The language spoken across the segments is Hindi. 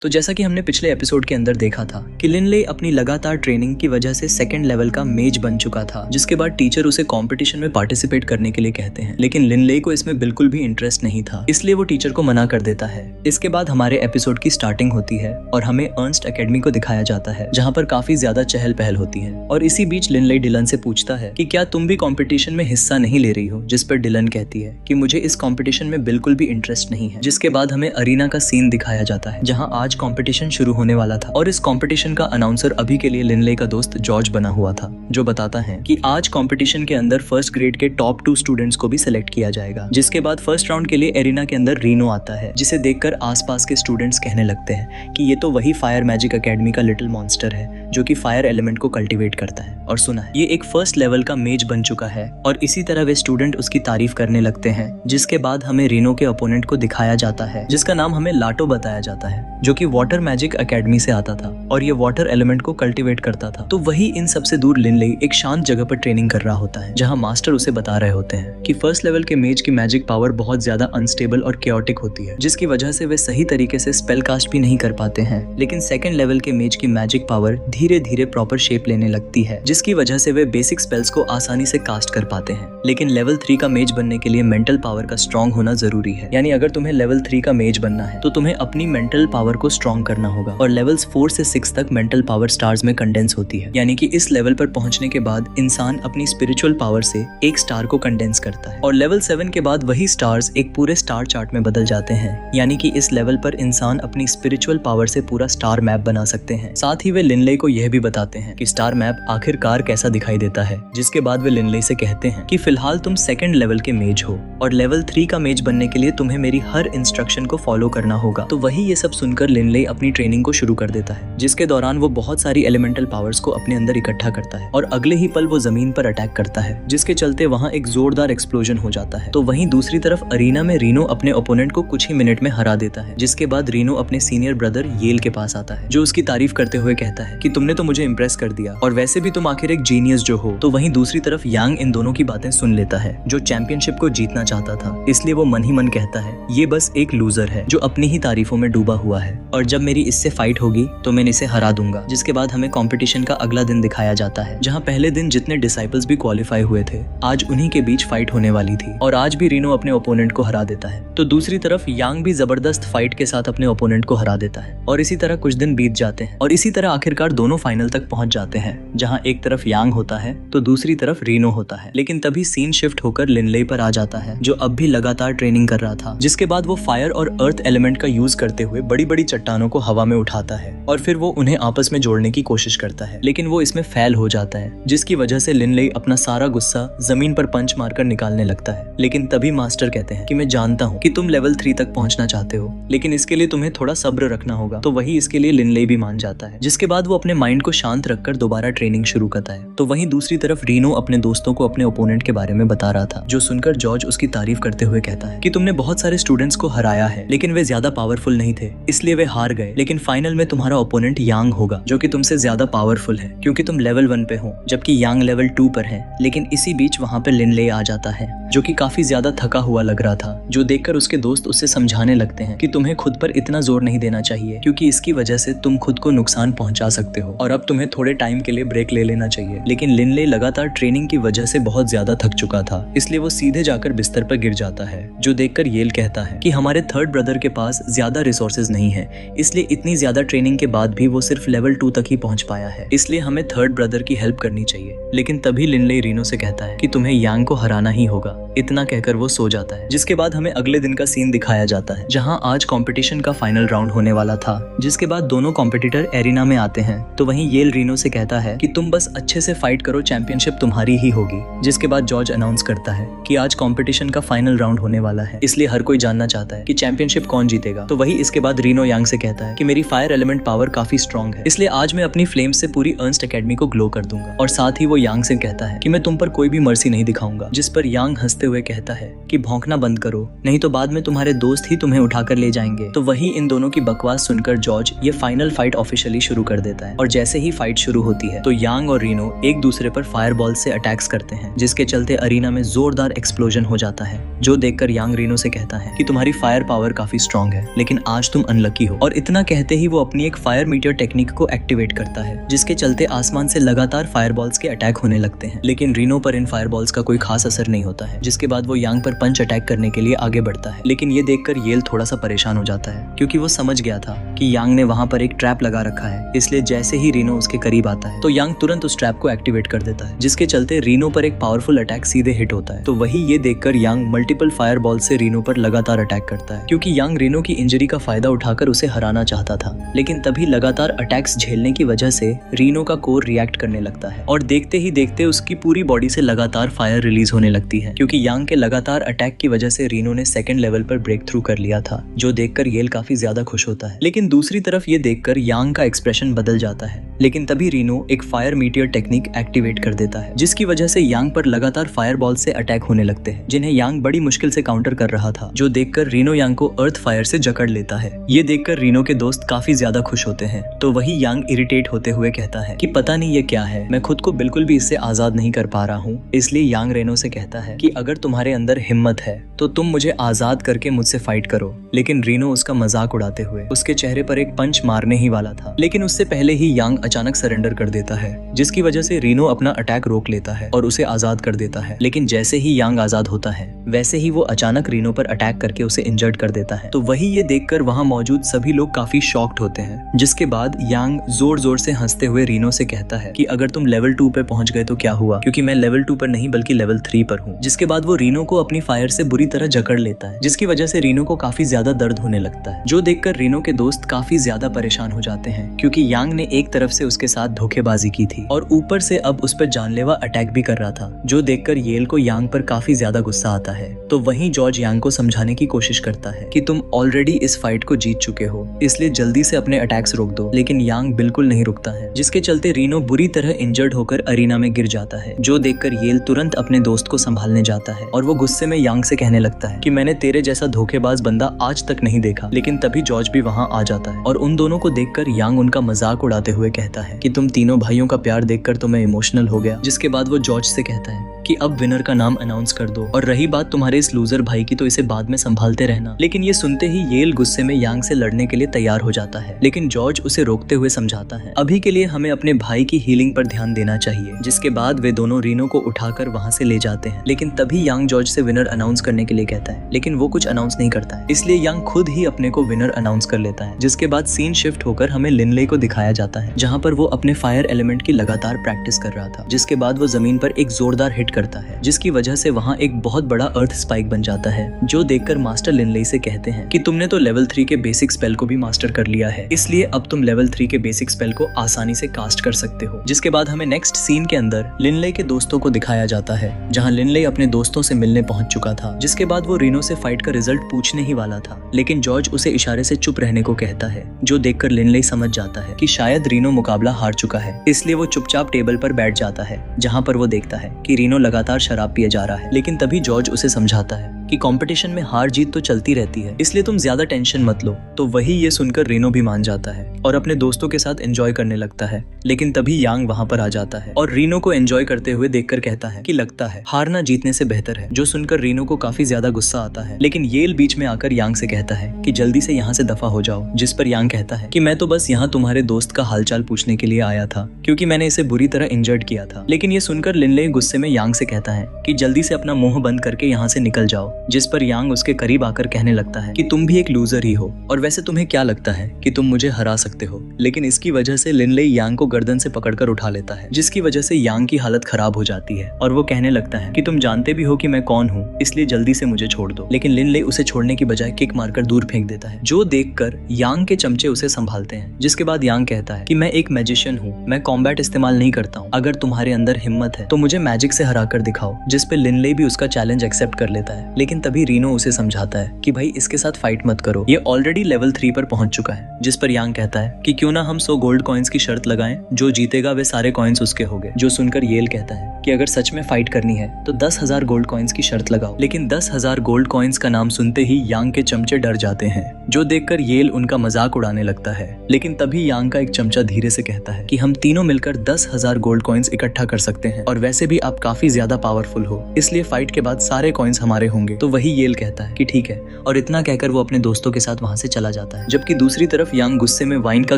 तो जैसा कि हमने पिछले एपिसोड के अंदर देखा था कि लिनले अपनी लगातार ट्रेनिंग की वजह से सेकंड लेवल का मेज बन चुका था, जिसके बाद टीचर उसे कंपटीशन में पार्टिसिपेट करने के लिए कहते हैं, लेकिन लिनले को इसमें बिल्कुल भी इंटरेस्ट नहीं था, इसलिए वो टीचर को मना कर देता है। इसके बाद हमारे एपिसोड की स्टार्टिंग होती है और हमें अर्नस्ट एकेडमी को दिखाया जाता है, जहाँ पर काफी ज्यादा चहल पहल होती है। और इसी बीच लिनले डिलन से पूछता है कि क्या तुम भी कॉम्पिटिशन में हिस्सा नहीं ले रही हो, जिस पर डिलन कहती है कि मुझे इस कॉम्पिटिशन में बिल्कुल भी इंटरेस्ट नहीं है। जिसके बाद हमें अरीना का सीन दिखाया जाता है, जहाँ आज कॉम्पिटिशन शुरू होने वाला था और इस कंपटीशन का अनाउंसर अभी के लिए लिनले का दोस्त जॉर्ज बना हुआ था, जो बताता है कि आज कंपटीशन के अंदर फर्स्ट ग्रेड के टॉप 2 स्टूडेंट्स को भी सिलेक्ट किया जाएगा। जिसके बाद फर्स्ट राउंड के लिए एरिना के अंदर रीनो आता है, जिसे देखकर आसपास के स्टूडेंट्स कहने लगते हैं कि ये तो वही फायर मैजिक एकेडमी का लिटिल मॉन्स्टर है, जो कि फायर एलिमेंट को कल्टीवेट करता है। और सुना है ये एक फर्स्ट लेवल का मेज बन चुका है, और इसी तरह वे स्टूडेंट उसकी तारीफ करने लगते हैं। जिसके बाद हमें रीनो के ओपोनेंट को दिखाया जाता है, जिसका नाम हमें लाटो बताया जाता है, जो कि वाटर मैजिक एकेडमी से आता था और ये वाटर एलिमेंट को कल्टीवेट करता था। तो वही इन सबसे दूर लिनले एक शांत जगह पर ट्रेनिंग कर रहा होता है, जहां मास्टर उसे बता रहे होते हैं कि फर्स्ट लेवल के मेज की मैजिक पावर बहुत ज्यादा अनस्टेबल और केओटिक होती है, जिसकी वजह से वे सही तरीके से स्पेल कास्ट भी नहीं कर पाते हैं। लेकिन सेकंड लेवल के मेज की मैजिक पावर धीरे धीरे प्रॉपर शेप लेने लगती है, जिसकी वजह से वे बेसिक स्पेल्स को आसानी से कास्ट कर पाते हैं। लेकिन लेवल 3 का मेज बनने के लिए मेंटल पावर का स्ट्रॉन्ग होना जरूरी है, यानी अगर तुम्हें लेवल 3 का मेज बनना है तो तुम्हें अपनी मेंटल पावर को स्ट्रॉन्ग करना होगा। और लेवल्स 4 से 6 तक मेंटल पावर स्टार्स में कंडेंस होती है, यानी कि इस लेवल पर पहुंचने के बाद इंसान अपनी स्पिरिचुअल पावर से एक स्टार को कंडेंस करता है। और लेवल 7 के बाद वही स्टार्स एक पूरे स्टार चार्ट में बदल जाते हैं, यानी कि इस लेवल पर इंसान अपनी स्पिरिचुअल पावर से पूरा स्टार मैप बना सकते हैं। साथ ही वे लिनले को यह भी बताते हैं कि स्टार मैप आखिरकार कैसा दिखाई देता है। जिसके बाद वे लिनले से कहते हैं कि फिलहाल तुम सेकंड लेवल के मेज हो और लेवल 3 का मेज बनने के लिए तुम्हें मेरी हर इंस्ट्रक्शन को फॉलो करना होगा। तो वही ये सब सुनकर लिनले अपनी ट्रेनिंग को शुरू कर देता है, जिसके दौरान वो बहुत सारी एलिमेंटल पावर्स को अपने अंदर इकट्ठा करता है और अगले ही पल वो जमीन पर अटैक करता है, जिसके चलते वहाँ एक जोरदार एक्सप्लोजन हो जाता है। तो वहीं दूसरी तरफ अरीना में रीनो अपने ओपोनेंट को कुछ ही मिनट में हरा देता है। जिसके बाद रीनो अपने सीनियर ब्रदर येल के पास आता है, जो उसकी तारीफ करते हुए कहता है कि तुमने तो मुझे इम्प्रेस कर दिया और वैसे भी तुम आखिर एक जीनियस जो हो। तो वहीं दूसरी तरफ यांग इन दोनों की बातें सुन लेता है, जो चैंपियनशिप को जीतना चाहता था, इसलिए वो मन ही मन कहता है ये बस एक लूजर है जो अपनी ही तारीफों में डूबा हुआ है, और जब मेरी इससे फाइट होगी तो मैं इसे हरा दूंगा। जिसके बाद हमें कंपटीशन का अगला दिन दिखाया जाता है, जहां पहले दिन जितने डिसाइपल्स भी क्वालिफाई हुए थे, आज उन्हीं के बीच फाइट होने वाली थी और आज भी रीनो अपने ओपोनेंट को हरा देता है। तो दूसरी तरफ यांग भी जबरदस्त फाइट के साथ अपने ओपोनेंट को हरा देता है और इसी तरह कुछ दिन बीत जाते हैं और इसी तरह आखिरकार दोनों फाइनल तक पहुंच जाते हैं, जहां एक तरफ यांग होता है तो दूसरी तरफ रीनो होता है। लेकिन तभी सीन शिफ्ट होकर लिनले पर आ जाता है, जो अब भी लगातार ट्रेनिंग कर रहा था। जिसके बाद वो फायर और अर्थ एलिमेंट का यूज करते हुए बड़ी बड़ी चट्टानों को हवा में उठाता है और फिर वो उन्हें आपस में जोड़ने की कोशिश करता है, लेकिन वो इसमें फेल हो जाता है, जिसकी वजह से लिनले अपना सारा गुस्सा जमीन पर पंच मारकर निकालने लगता है। लेकिन तभी मास्टर कहते हैं कि मैं जानता हूँ कि तुम लेवल 3 तक पहुंचना चाहते हो, लेकिन इसके लिए तुम्हें थोड़ा सब्र रखना होगा। तो वही इसके लिए लिनले भी मान जाता है, जिसके बाद वो अपने माइंड को शांत रखकर दोबारा ट्रेनिंग शुरू करता है। तो वहीं दूसरी तरफ रीनो अपने दोस्तों को अपने ओपोनेंट के बारे में बता रहा था, जो सुनकर जॉर्ज उसकी तारीफ करते हुए कहता है कि तुमने बहुत सारे स्टूडेंट्स को हराया है, लेकिन वे ज्यादा पावरफुल नहीं थे, इसलिए वे हार गए। लेकिन फाइनल में तुम्हारा ओपोनेंट यांग होगा, जो कि तुमसे ज्यादा पावरफुल है, क्योंकि तुम लेवल 1 पे हो, जबकि यांग लेवल 2 पर है। लेकिन इसी बीच वहाँ पे लिनले आ जाता है, जो कि काफी ज्यादा थका हुआ लग रहा था, जो देखकर उसके दोस्त उससे समझाने लगते हैं कि तुम्हें खुद पर इतना जोर नहीं देना चाहिए, क्योंकि इसकी वजह से तुम खुद को नुकसान पहुंचा सकते हो और अब तुम्हें थोड़े टाइम के लिए ब्रेक ले लेना चाहिए। लेकिन लिनले लगातार ट्रेनिंग की वजह से बहुत ज्यादा थक चुका था, इसलिए वो सीधे जाकर बिस्तर पर गिर जाता है, जो देखकर येल कहता है कि हमारे थर्ड ब्रदर के पास ज्यादा रिसोर्सेज नहीं है, इसलिए इतनी ज्यादा ट्रेनिंग के बाद भी वो सिर्फ लेवल 2 तक ही पहुंच पाया है, इसलिए हमें थर्ड ब्रदर की हेल्प करनी चाहिए। लेकिन तभी लिनले रीनो से कहता है कि तुम्हें यांग को हराना ही होगा। इतना कहकर वो सो जाता है। जिसके बाद हमें अगले दिन का सीन दिखाया जाता है, जहां आज कंपटीशन का फाइनल राउंड होने वाला था। जिसके बाद दोनों कॉम्पिटिटर एरिना में आते हैं, तो वहीं येल रीनो से कहता है कि तुम बस अच्छे से फाइट करो, चैंपियनशिप तुम्हारी ही होगी। जिसके बाद जॉर्ज अनाउंस करता है कि आज कंपटीशन का फाइनल राउंड होने वाला है, इसलिए हर कोई जानना चाहता है कि चैंपियनशिप कौन जीतेगा। तो वही इसके बाद रीनो यांग से कहता है कि मेरी फायर एलिमेंट पावर काफी स्ट्रॉन्ग है, इसलिए आज मैं अपनी फ्लेम से पूरी अर्नस्ट एकेडमी को ग्लो कर दूंगा। और साथ ही वो यांग से कहता है कि मैं तुम पर कोई भी मर्सी नहीं दिखाऊंगा। जिस पर यांग हंसते हुए कहता है कि भौंकना बंद करो, नहीं तो बाद में तुम्हारे दोस्त ही तुम्हें उठाकर ले जाएंगे। तो वही इन दोनों की बकवास सुनकर जॉर्ज ये फाइनल फाइट ऑफिशियली शुरू कर देता है और जैसे ही फाइट शुरू होती है तो यांग और रीनो एक दूसरे पर फायरबॉल से अटैक्स करते हैं, जिसके चलते अरीना में जोरदार एक्सप्लोजन हो जाता है, जो देखकर यांग रीनो से कहता है कि तुम्हारी फायर पावर काफी स्ट्रॉन्ग है, लेकिन आज तुम अनलकी हो। और इतना कहते ही वो अपनी एक फायर मीटियोर टेक्निक को एक्टिवेट करता है, जिसके चलते आसमान से लगातार फायरबॉल्स के अटैक होने लगते हैं। लेकिन रीनो पर इन फायरबॉल्स का कोई खास असर नहीं होता है, जिसके बाद वो यांग पर पंच अटैक करने के लिए आगे बढ़ता है। लेकिन ये देखकर येल थोड़ा सा परेशान हो जाता है, क्योंकि वो समझ गया था कि यांग ने वहां पर एक ट्रैप लगा रखा है। इसलिए जैसे ही रीनो उसके करीब आता है तो यांग तुरंत उस ट्रैप को एक्टिवेट कर देता है, जिसके चलते रीनो पर एक पावरफुल अटैक सीधे हिट होता है। तो वही ये देखकर यांग मल्टीपल फायर बॉल से रीनो पर लगातार अटैक करता है, क्योंकि यांग रीनो की इंजरी का फायदा उठाकर उसे हराना चाहता था। लेकिन तभी लगातार अटैक्स झेलने की वजह से रीनो का कोर रिएक्ट करने लगता है और देखते ही देखते उसकी पूरी बॉडी से लगातार फायर रिलीज होने लगती है, क्योंकि यांग के लगातार अटैक की वजह से रीनो ने सेकंड लेवल पर ब्रेक थ्रू कर लिया था, जो देखकर येल काफी ज्यादा खुश होता है। लेकिन दूसरी तरफ ये देखकर यांग का एक्सप्रेशन बदल जाता है। लेकिन तभी रीनो एक फायर मीटियर टेक्निक एक्टिवेट कर देता है, जिसकी वजह से यांग पर लगातार फायर बॉल से अटैक होने लगते हैं, जिन्हें यांग बड़ी मुश्किल से काउंटर कर रहा था, जो देखकर रीनो यांग को अर्थ फायर से जकड़ लेता है। ये देखकर रीनो के दोस्त काफी ज्यादा खुश होते हैं। तो वही यांग इरिटेट होते हुए कहता है कि पता नहीं ये क्या है, मैं खुद को बिल्कुल भी इससे आजाद नहीं कर पा रहा हूँ। इसलिए यांग रीनो से कहता है कि अगर तुम्हारे अंदर हिम्मत है तो तुम मुझे आजाद करके मुझसे फाइट करो। लेकिन रीनो उसका मजाक उड़ाते हुए उसके चेहरे पर एक पंच मारने ही वाला था, लेकिन उससे पहले ही यांग अचानक सरेंडर कर देता है, जिसकी वजह से रीनो अपना अटैक रोक लेता है और उसे आजाद कर देता है। लेकिन जैसे ही यांग आजाद होता है वैसे ही वो अचानक रीनो पर अटैक करके उसे इंजर्ड कर देता है। तो वही ये देखकर वहां मौजूद सभी लोग काफी शॉक्ड होते हैं, जिसके बाद यांग जोर जोर से हंसते हुए रीनो से कहता है कि अगर तुम लेवल 2 पे पहुंच गए तो क्या हुआ, क्योंकि मैं लेवल 2 पर नहीं बल्कि लेवल 3 पर हूँ। जिसके बाद वो रीनो को अपनी फायर से बुरी तरह जकड़ लेता है, जिसकी वजह से रीनो को काफी ज्यादा दर्द होने लगता है, जो देखकर रीनो के दोस्त काफी ज्यादा परेशान हो जाते हैं, क्योंकि यांग ने एक तरफ से उसके साथ धोखेबाजी की थी और ऊपर से अब उस पर जानलेवा अटैक भी कर रहा था, जो देखकर येल को यांग पर काफी ज्यादा गुस्सा आता है। तो वहीं जॉर्ज यांग को समझाने की कोशिश करता है कि तुम ऑलरेडी इस फाइट को जीत चुके हो, इसलिए जल्दी से अपने अटैक्स रोक दो। लेकिन यांग बिल्कुल नहीं रुकता है, जिसके चलते रीनो बुरी तरह इंजर्ड होकर अरीना में गिर जाता है, जो देखकर येल तुरंत अपने दोस्त को संभालने जाता है और वो गुस्से में यांग से कहने लगता है कि मैंने तेरे जैसा धोखेबाज बंदा आज तक नहीं देखा। लेकिन तभी जॉर्ज भी वहाँ आ जाता है और उन दोनों को देखकर यांग उनका मजाक उड़ाते हुए कहता है कि तुम तीनों भाइयों का प्यार देखकर तो मैं इमोशनल हो गया। जिसके बाद वो जॉर्ज से कहता है कि अब विनर का नाम अनाउंस कर दो, और रही बात तुम्हारे इस लूजर भाई की तो इसे बाद में संभालते रहना। लेकिन ये सुनते ही येल गुस्से में यांग से लड़ने के लिए तैयार हो जाता है, लेकिन जॉर्ज उसे रोकते हुए समझाता है अभी के लिए हमें अपने भाई की हीलिंग पर ध्यान देना चाहिए। जिसके बाद वे दोनों रीनो को उठाकर वहाँ से ले जाते हैं। लेकिन तभी यांग जॉर्ज से विनर अनाउंस करने के लिए कहता है, लेकिन वो कुछ अनाउंस नहीं करता है, इसलिए यांग खुद ही अपने को विनर अनाउंस कर लेता है। जिसके बाद सीन शिफ्ट होकर हमें लिनले को दिखाया जाता है, जहाँ पर वो अपने फायर एलिमेंट की लगातार प्रैक्टिस कर रहा था। जिसके बाद वो जमीन पर एक जोरदार हिट करता है, जिसकी वजह से वहाँ एक बहुत बड़ा अर्थ स्पाइक बन जाता है, जो देखकर मास्टर लिनले से कहते हैं कि तुमने तो लेवल 3 के बेसिक स्पेल को भी मास्टर कर लिया है, इसलिए अब तुम लेवल 3 के बेसिक स्पेल को आसानी से कास्ट कर सकते हो। जिसके बाद हमें नेक्स्ट सीन के अंदर लिनले के दोस्तों को दिखाया जाता है, जहाँ लिनले अपने दोस्तों से मिलने पहुंच चुका था। जिसके बाद वो रीनो से फाइट का रिजल्ट पूछने ही वाला था, लेकिन जॉर्ज उसे इशारे से चुप रहने को कहता है, जो देखकर लिनले समझ जाता है कि शायद रीनो मुकाबला हार चुका है। इसलिए वो चुपचाप टेबल पर बैठ जाता है, जहाँ पर वो देखता है कि रीनो लगातार शराब पिए जा रहा है। लेकिन तभी जॉर्ज उसे समझाता है कि कंपटीशन में हार जीत तो चलती रहती है, इसलिए तुम ज्यादा टेंशन मत लो। तो वही ये सुनकर रीनो भी मान जाता है और अपने दोस्तों के साथ एंजॉय करने लगता है। लेकिन तभी यांग वहाँ पर आ जाता है और रीनो को एंजॉय करते हुए देखकर कहता है कि लगता है हारना जीतने से बेहतर है, जो सुनकर रीनो को काफी ज्यादा गुस्सा आता है। लेकिन येल बीच में आकर यांग से कहता है कि जल्दी से यहाँ से दफा हो जाओ। जिस पर यांग कहता है कि मैं तो बस यहाँ तुम्हारे दोस्त का हालचाल पूछने के लिए आया था, क्योंकि मैंने इसे बुरी तरह इंजर्ड किया था। लेकिन ये सुनकर लिनले गुस्से में यांग से कहता है कि जल्दी से अपना मुंह बंद करके यहाँ से निकल जाओ। जिस पर यांग उसके करीब आकर कहने लगता है कि तुम भी एक लूजर ही हो, और वैसे तुम्हें क्या लगता है कि तुम मुझे हरा सकते हो। लेकिन इसकी वजह से लिनले यांग को गर्दन से पकड़कर उठा लेता है, जिसकी वजह से यांग की हालत खराब हो जाती है और वो कहने लगता है कि तुम जानते भी हो कि मैं कौन हूँ, इसलिए जल्दी से मुझे छोड़ दो। लेकिन लिनले उसे छोड़ने की बजाय किक मारकर दूर फेंक देता है, जो देखकर यांग के चमचे उसे संभालते हैं। जिसके बाद यांग कहता है कि मैं एक मैजिशियन हूँ, मैं कॉम्बैट इस्तेमाल नहीं करता हूँ, अगर तुम्हारे अंदर हिम्मत है तो मुझे मैजिक से हरा कर दिखाओ। जिस पे लिनले भी उसका चैलेंज एक्सेप्ट कर लेता है। लेकिन तभी रीनो उसे समझाता है कि भाई इसके साथ फाइट मत करो, ये ऑलरेडी लेवल 3 पर पहुंच चुका है। जिस पर यांग कहता है कि क्यों ना हम 100 गोल्ड कॉइन्स की शर्त लगाएं, जो जीतेगा वे सारे कॉइन्स उसके होंगे। जो सुनकर येल कहता है कि अगर सच में फाइट करनी है तो 10,000 गोल्ड कॉइन्स की शर्त लगाओ। लेकिन 10,000 गोल्ड कॉइन्स का नाम सुनते ही यांग के चमचे डर जाते हैं, जो देखकर येल उनका मजाक उड़ाने लगता है। लेकिन तभी यांग का एक चमचा धीरे से कहता है कि हम तीनों मिलकर 10,000 गोल्ड कॉइन्स इकट्ठा कर सकते हैं, और वैसे भी आप काफी ज्यादा पावरफुल हो, इसलिए फाइट के बाद सारे कॉइन्स हमारे होंगे। तो वही येल कहता है कि ठीक है, और इतना कहकर वो अपने दोस्तों के साथ वहाँ से चला जाता है। जबकि दूसरी तरफ यांग गुस्से में वाइन का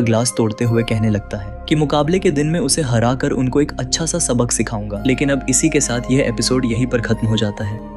ग्लास तोड़ते हुए कहने लगता है कि मुकाबले के दिन में उसे हरा कर उनको एक अच्छा सा सबक सिखाऊंगा। लेकिन अब इसी के साथ यह एपिसोड यहीं पर खत्म हो जाता है।